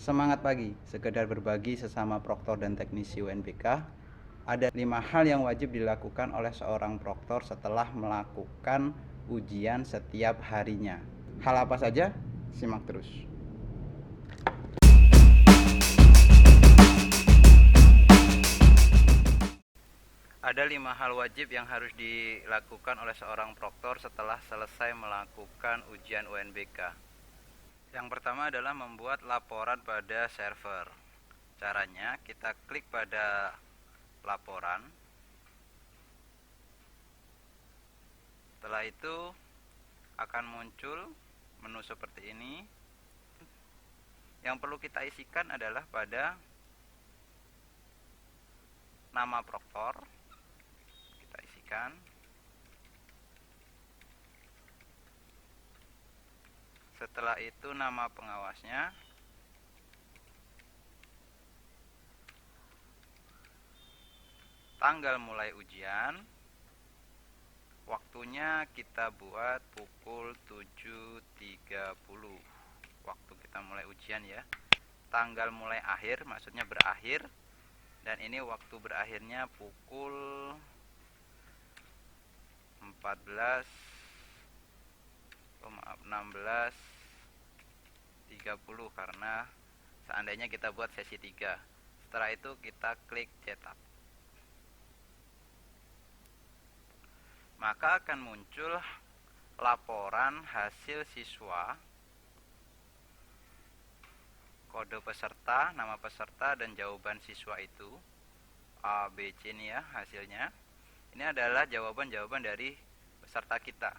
Semangat pagi, sekedar berbagi sesama proktor dan teknisi UNBK. Ada 5 hal yang wajib dilakukan oleh seorang proktor setelah melakukan ujian setiap harinya. Hal apa saja? Simak terus. Ada 5 hal wajib yang harus dilakukan oleh seorang proktor setelah selesai melakukan ujian UNBK. Yang pertama adalah membuat laporan pada server. Caranya, kita klik pada laporan. Setelah itu akan muncul menu seperti ini. Yang perlu kita isikan adalah pada nama proktor. Kita isikan. Setelah itu nama pengawasnya. Tanggal mulai ujian. Waktunya kita buat pukul 7.30. Waktu kita mulai ujian ya. Tanggal mulai akhir, maksudnya berakhir. Dan ini waktu berakhirnya pukul 16.30 karena seandainya kita buat sesi 3. Setelah itu kita klik cetak. Maka akan muncul laporan hasil siswa, kode peserta, nama peserta, dan jawaban siswa itu A, B, C ini ya hasilnya. Ini adalah jawaban-jawaban dari peserta kita.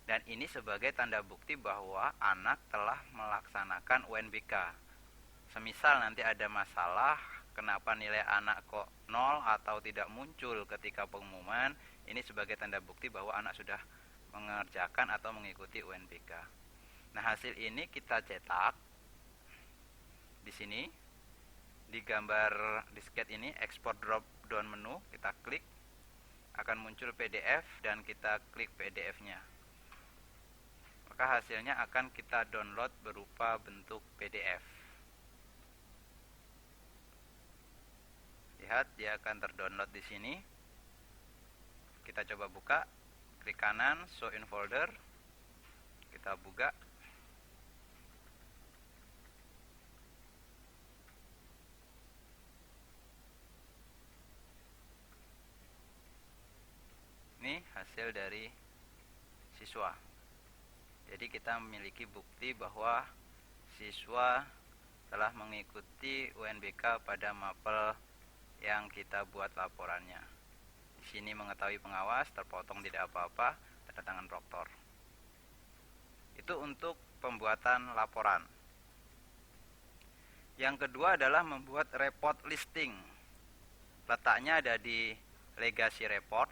Dan ini sebagai tanda bukti bahwa anak telah melaksanakan UNBK. Semisal nanti ada masalah, kenapa nilai anak kok 0 atau tidak muncul ketika pengumuman, ini sebagai tanda bukti bahwa anak sudah mengerjakan atau mengikuti UNBK. Nah, hasil ini kita cetak. Di sini di gambar disket ini export drop down menu, kita klik, akan muncul PDF dan kita klik PDF-nya. Maka hasilnya akan kita download berupa bentuk PDF. Lihat, dia akan terdownload di sini. Kita coba buka, klik kanan, show in folder. Kita buka. Ini hasil dari siswa. Jadi kita memiliki bukti bahwa siswa telah mengikuti UNBK pada mapel yang kita buat laporannya. Di sini mengetahui pengawas, terpotong tidak apa-apa, tanda tangan proktor. Itu untuk pembuatan laporan. Yang kedua adalah membuat report listing. Letaknya ada di legacy report.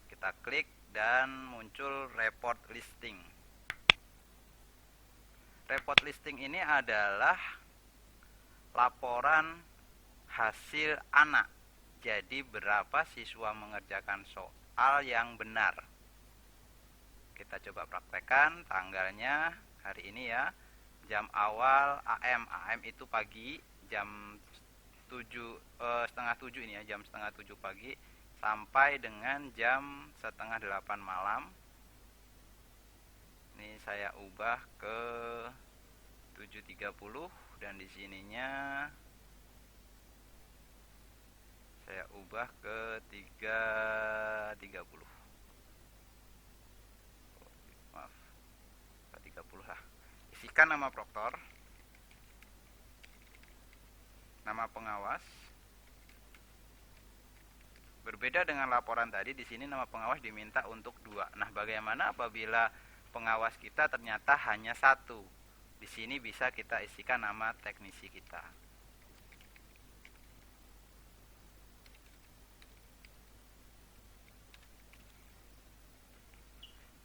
Kita klik dan muncul report listing. Report listing ini adalah laporan hasil anak. Jadi berapa siswa mengerjakan soal yang benar. Kita coba praktekkan tanggalnya hari ini ya. Jam awal AM. AM itu pagi, jam 7, setengah 7 ini ya, jam setengah 7 pagi sampai dengan jam setengah 8 malam. Ini saya ubah ke 7.30 dan di sininya saya ubah ke 3.30. Maaf, 3.30 lah. Isikan nama proktor, nama pengawas. Berbeda dengan laporan tadi, di sini nama pengawas diminta untuk 2. Nah, bagaimana apabila pengawas kita ternyata hanya 1? Di sini bisa kita isikan nama teknisi kita.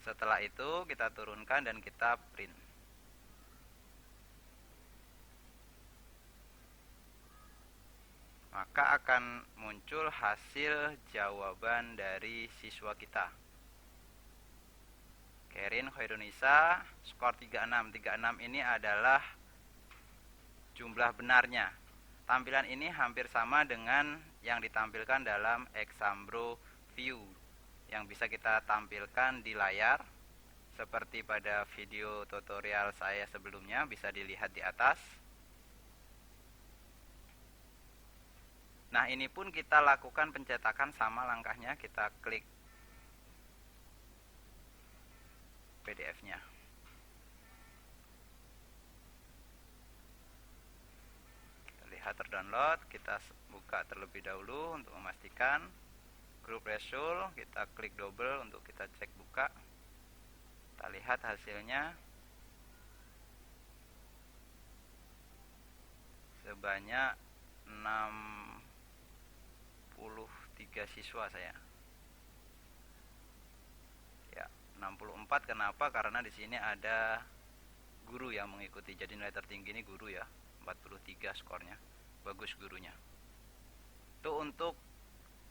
Setelah itu kita turunkan dan kita print. Maka akan muncul hasil jawaban dari siswa kita. Kerin Khairunisa skor 36. 36 ini adalah jumlah benarnya. Tampilan ini hampir sama dengan yang ditampilkan dalam Exambro View yang bisa kita tampilkan di layar seperti pada video tutorial saya sebelumnya, bisa dilihat di atas. Nah, ini pun kita lakukan pencetakan sama langkahnya, kita klik PDF-nya. Kita lihat terdownload, kita buka terlebih dahulu untuk memastikan. Group result, kita klik double untuk kita cek buka. Kita lihat hasilnya sebanyak 63 siswa saya. Ya, 64. Kenapa? Karena di sini ada guru yang mengikuti. Jadi nilai tertinggi ini guru ya. 43 skornya. Bagus gurunya. Itu untuk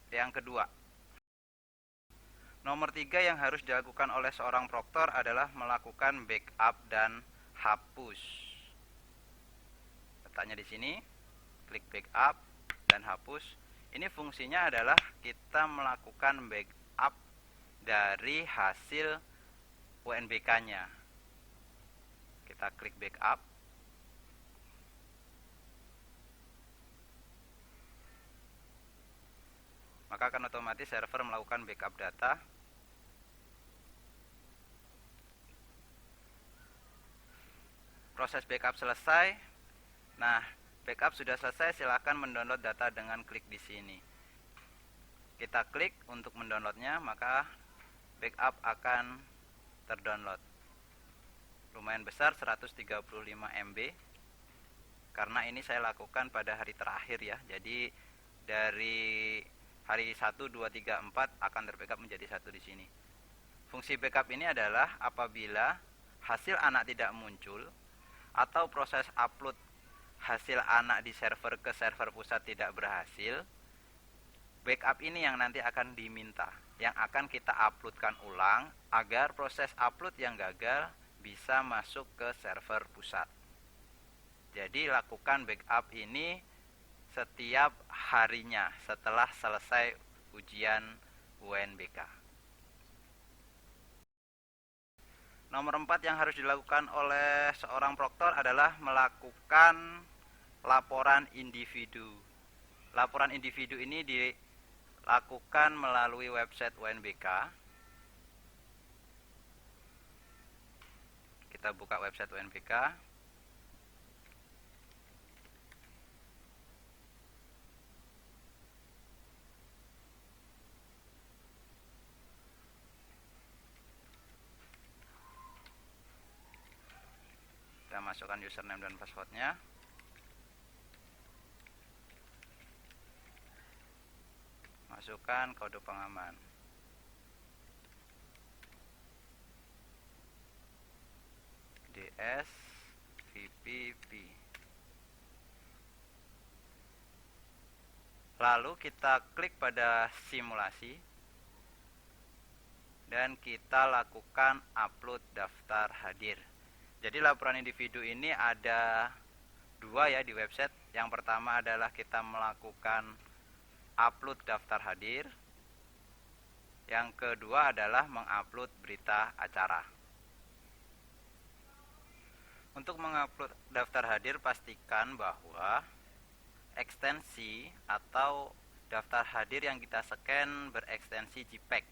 yang kedua. Nomor 3 yang harus dilakukan oleh seorang proktor adalah melakukan backup dan hapus. Letaknya di sini, klik backup dan hapus. Ini fungsinya adalah kita melakukan backup dari hasil UNBK-nya. Kita klik backup. Maka akan otomatis server melakukan backup data. Proses backup selesai. Nah, backup sudah selesai, silakan mendownload data dengan klik di sini. Kita klik untuk mendownloadnya, maka backup akan terdownload. Lumayan besar, 135 MB. Karena ini saya lakukan pada hari terakhir ya. Jadi dari hari 1, 2, 3, 4 akan terbackup menjadi 1 di sini. Fungsi backup ini adalah apabila hasil anak tidak muncul atau proses upload hasil anak di server ke server pusat tidak berhasil, backup ini yang nanti akan diminta, yang akan kita uploadkan ulang agar proses upload yang gagal bisa masuk ke server pusat. Jadi lakukan backup ini setiap harinya setelah selesai ujian UNBK. Nomor 4 yang harus dilakukan oleh seorang proktor adalah melakukan laporan individu. Laporan individu ini dilakukan melalui website UNBK. Kita buka website UNBK. Kita masukkan username dan passwordnya. Masukkan kode pengaman. DS VPP. Lalu kita klik pada simulasi dan kita lakukan upload daftar hadir. Jadi laporan individu ini ada 2 ya di website. Yang pertama adalah kita melakukan upload daftar hadir. Yang kedua adalah mengupload berita acara. Untuk mengupload daftar hadir, pastikan bahwa ekstensi atau daftar hadir yang kita scan berekstensi JPEG.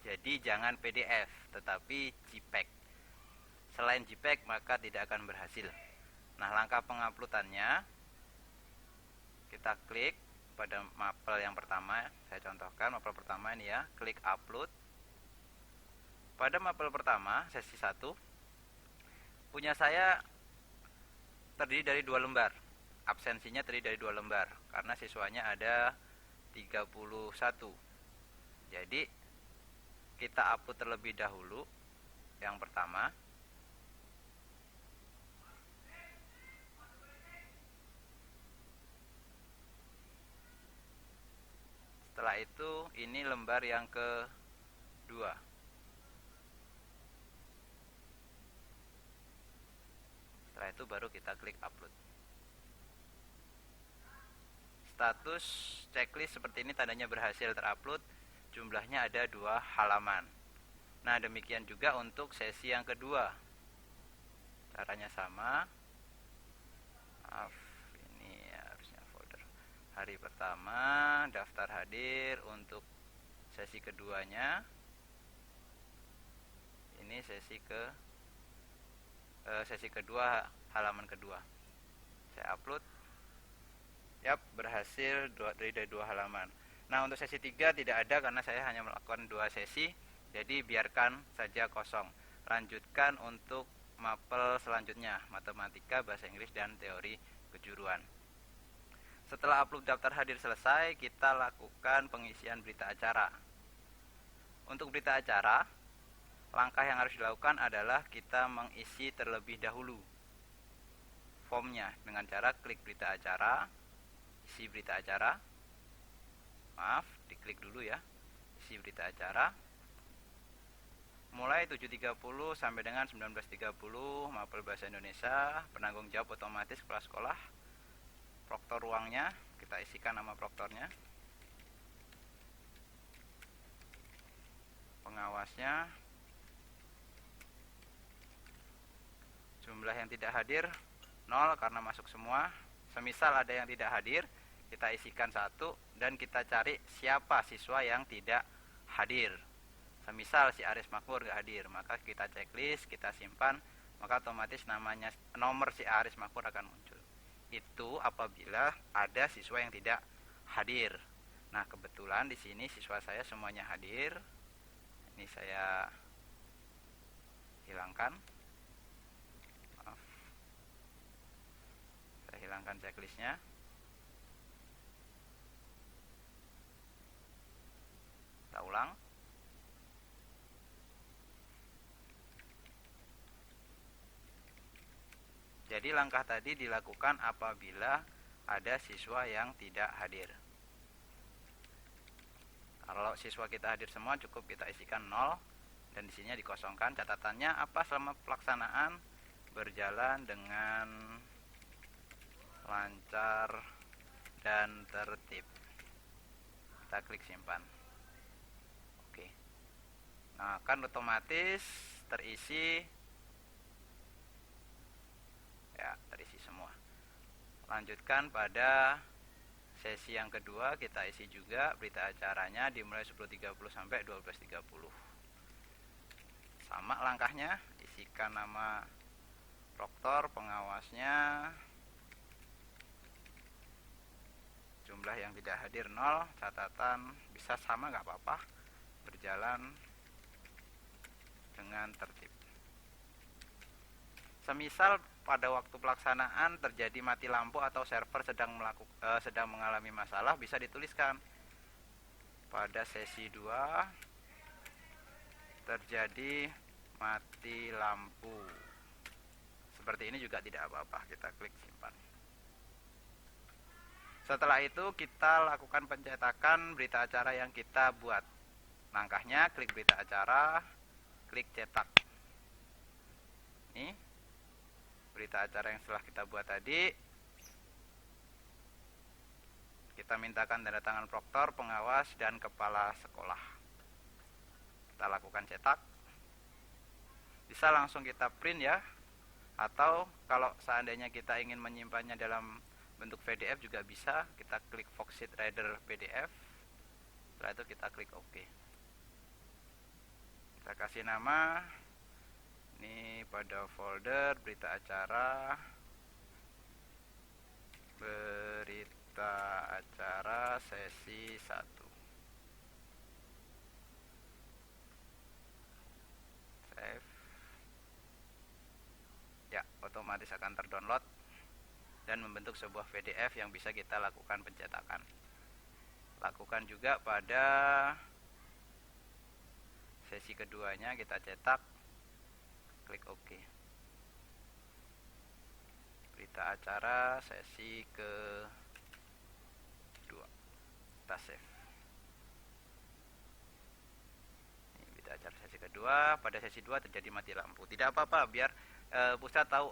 Jadi jangan PDF, tetapi JPEG. Selain JPEG maka tidak akan berhasil. Nah, langkah penguploadannya, kita klik pada mapel yang pertama. Saya contohkan mapel pertama ini ya, klik upload. Pada mapel pertama, sesi 1, punya saya terdiri dari 2 lembar. Absensinya terdiri dari 2 lembar karena siswanya ada 31. Jadi kita upload terlebih dahulu yang pertama. Setelah itu ini lembar yang kedua. Setelah itu baru kita klik upload. status checklist seperti ini, tandanya berhasil terupload. Jumlahnya ada 2 halaman. Nah, demikian juga untuk sesi yang kedua. Caranya sama. Maaf, ini harusnya folder. Hari pertama, daftar hadir. Untuk sesi keduanya, ini sesi kedua, halaman kedua. Saya upload. Yap, berhasil dari 2 halaman. Nah, untuk sesi 3 tidak ada karena saya hanya melakukan 2 sesi. Jadi biarkan saja kosong. Lanjutkan untuk mapel selanjutnya, matematika, bahasa Inggris, dan teori kejuruan. Setelah upload daftar hadir selesai, kita lakukan pengisian berita acara. Untuk berita acara, langkah yang harus dilakukan adalah kita mengisi terlebih dahulu formnya dengan cara klik berita acara, isi berita acara. Maaf, diklik dulu ya. Isi berita acara. Mulai 7.30 sampai dengan 19.30, mapel bahasa Indonesia, penanggung jawab otomatis kepala sekolah. Proktor ruangnya, kita isikan nama proktornya. Pengawasnya. Jumlah yang tidak hadir 0 karena masuk semua. Semisal ada yang tidak hadir, kita isikan 1 dan kita cari siapa siswa yang tidak hadir. Semisal si Aris Makmur gak hadir, maka kita checklist, kita simpan, maka otomatis nomor si Aris Makmur akan muncul. Itu apabila ada siswa yang tidak hadir. Nah, kebetulan di sini siswa saya semuanya hadir. Ini saya hilangkan. Maaf. Saya hilangkan checklistnya. Kita ulang. Jadi langkah tadi dilakukan apabila ada siswa yang tidak hadir. Kalau siswa kita hadir semua, cukup kita isikan 0 dan di sini dikosongkan. Catatannya apa selama pelaksanaan? Berjalan dengan lancar dan tertib. Kita klik simpan. Oke. Nah, kan otomatis terisi. Ya, terisi semua. Lanjutkan pada sesi yang kedua, kita isi juga berita acaranya dimulai 10.30 sampai 12.30. Sama langkahnya, isikan nama proktor, pengawasnya. Jumlah yang tidak hadir 0, catatan bisa sama nggak apa-apa. Berjalan dengan tertib. Semisal pada waktu pelaksanaan terjadi mati lampu atau server sedang mengalami masalah, bisa dituliskan pada sesi 2 terjadi mati lampu. Seperti ini juga tidak apa-apa, kita klik simpan. Setelah itu kita lakukan pencetakan berita acara yang kita buat. Langkahnya klik berita acara, klik cetak. Ini berita acara yang setelah kita buat tadi. Kita mintakan tanda tangan proktor, pengawas, dan kepala sekolah. Kita lakukan cetak. Bisa langsung kita print ya. Atau kalau seandainya kita ingin menyimpannya dalam bentuk PDF juga bisa. Kita klik Foxit Reader PDF. Setelah itu kita klik OK. Kita kasih nama. Ini pada folder berita acara sesi 1. Save. Ya, otomatis akan terdownload dan membentuk sebuah PDF yang bisa kita lakukan pencetakan. Lakukan juga pada sesi keduanya, kita cetak, klik OK. Berita acara sesi kedua, kita save. Ini berita acara sesi kedua. Pada sesi 2 terjadi mati lampu. Tidak apa-apa, biar pusat tahu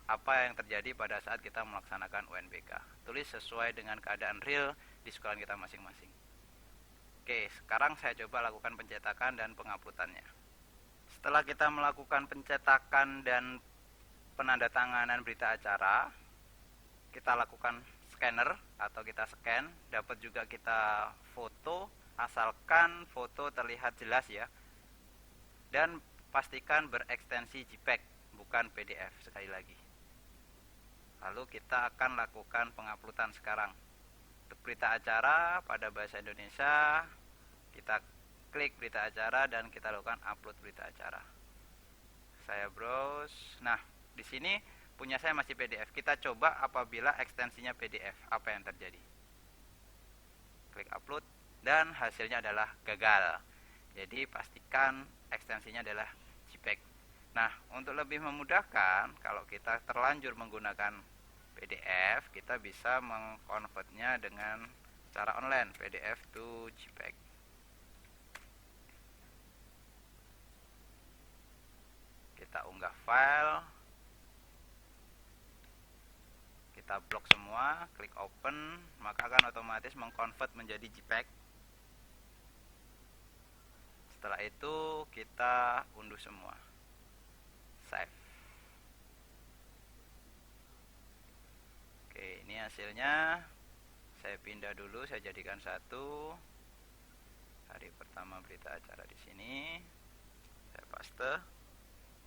apa yang terjadi pada saat kita melaksanakan UNBK. Tulis sesuai dengan keadaan real di sekolah kita masing-masing. Oke, sekarang saya coba lakukan pencetakan dan penguploadannya. Setelah kita melakukan pencetakan dan penandatanganan berita acara, kita lakukan scanner atau kita scan, dapat juga kita foto, asalkan foto terlihat jelas ya. Dan pastikan berekstensi JPEG, bukan PDF sekali lagi. Lalu kita akan lakukan penguploadan sekarang. Untuk berita acara pada bahasa Indonesia, kita klik berita acara dan kita lakukan upload berita acara. Saya browse. Nah, di sini punya saya masih PDF. Kita coba apabila ekstensinya PDF, apa yang terjadi. Klik upload dan hasilnya adalah gagal. Jadi pastikan ekstensinya adalah JPEG. Nah, untuk lebih memudahkan, kalau kita terlanjur menggunakan PDF, kita bisa mengkonvertnya dengan cara online, PDF to JPEG. Kita unggah file, kita blok semua, klik open, maka akan otomatis mengkonvert menjadi JPEG. Setelah itu kita unduh semua, save. Oke, ini hasilnya. Saya pindah dulu, saya jadikan satu. Hari pertama berita acara di sini. Saya paste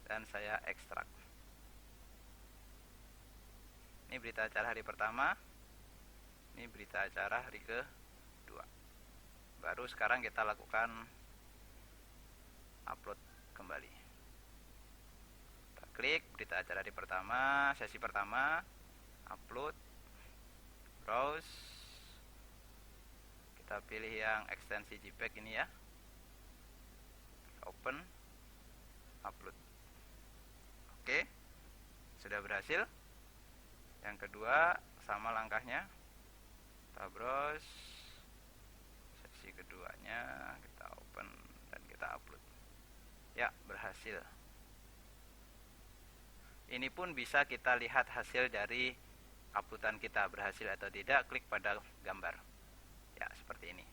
dan saya ekstrak. Ini berita acara hari pertama. Ini berita acara hari kedua. Baru sekarang kita lakukan upload kembali. Kita klik berita acara hari pertama, sesi pertama, upload, browse. Kita pilih yang ekstensi JPEG ini ya. Open, upload. Oke, sudah berhasil. Yang kedua sama langkahnya. Kita browse, sesi keduanya kita open dan kita upload. Ya, berhasil. Ini pun bisa kita lihat hasil dari uploadan kita berhasil atau tidak, klik pada gambar. Ya, seperti ini.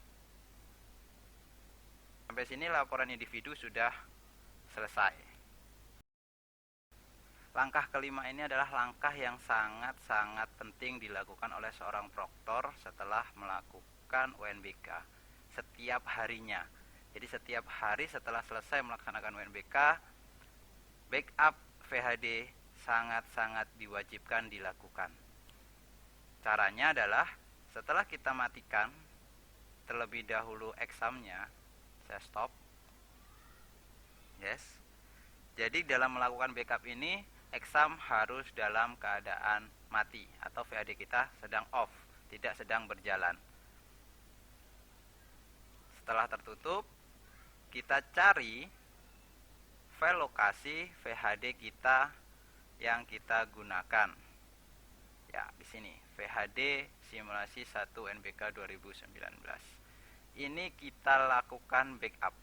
Sampai sini laporan individu sudah selesai. Langkah kelima ini adalah langkah yang sangat-sangat penting dilakukan oleh seorang proktor setelah melakukan UNBK setiap harinya. Jadi setiap hari setelah selesai melaksanakan UNBK, backup VHD sangat-sangat diwajibkan dilakukan. Caranya adalah setelah kita matikan terlebih dahulu examnya, saya stop. Yes. Jadi dalam melakukan backup ini, exam harus dalam keadaan mati atau VHD kita sedang off, tidak sedang berjalan. Setelah tertutup, kita cari file lokasi VHD kita yang kita gunakan. Ya, di sini VHD simulasi 1 UNBK 2019. Ini kita lakukan backup.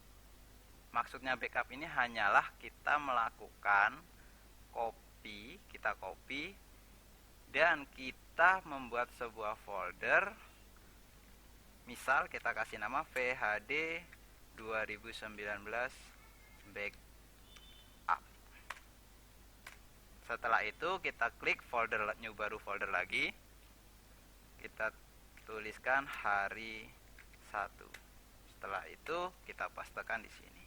Maksudnya backup ini hanyalah kita melakukan copy, dan kita membuat sebuah folder. Misal kita kasih nama VHD 2019 backup. Setelah itu kita klik folder new, baru folder lagi. Kita tuliskan hari 1. Setelah itu kita pastekan di sini.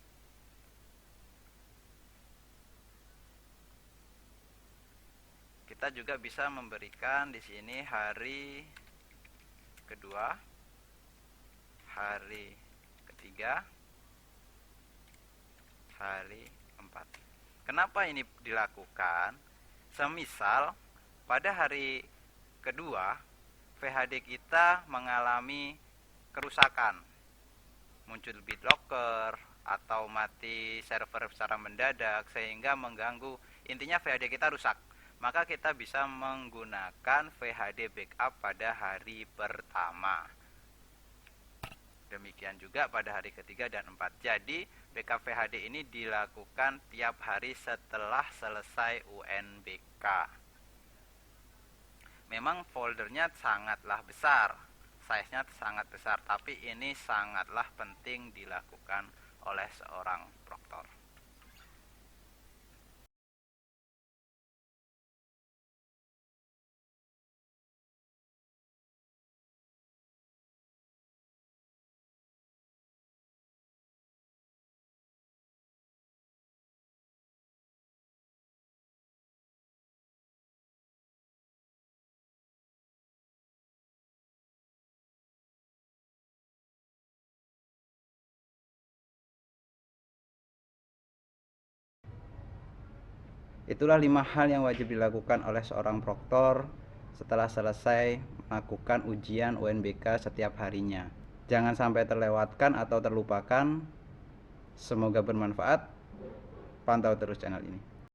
Kita juga bisa memberikan di sini hari kedua, hari ketiga, hari 4. Kenapa ini dilakukan? Semisal pada hari kedua VHD kita mengalami kerusakan, muncul BitLocker atau mati server secara mendadak sehingga mengganggu, intinya VHD kita rusak, maka kita bisa menggunakan VHD backup pada hari pertama. Demikian juga pada hari ketiga dan 4. Jadi backup VHD ini dilakukan tiap hari setelah selesai UNBK. memang foldernya sangatlah besar, size-nya sangat besar, tapi ini sangatlah penting dilakukan oleh seorang proktor. Itulah 5 hal yang wajib dilakukan oleh seorang proktor setelah selesai melakukan ujian UNBK setiap harinya. Jangan sampai terlewatkan atau terlupakan. Semoga bermanfaat. Pantau terus channel ini.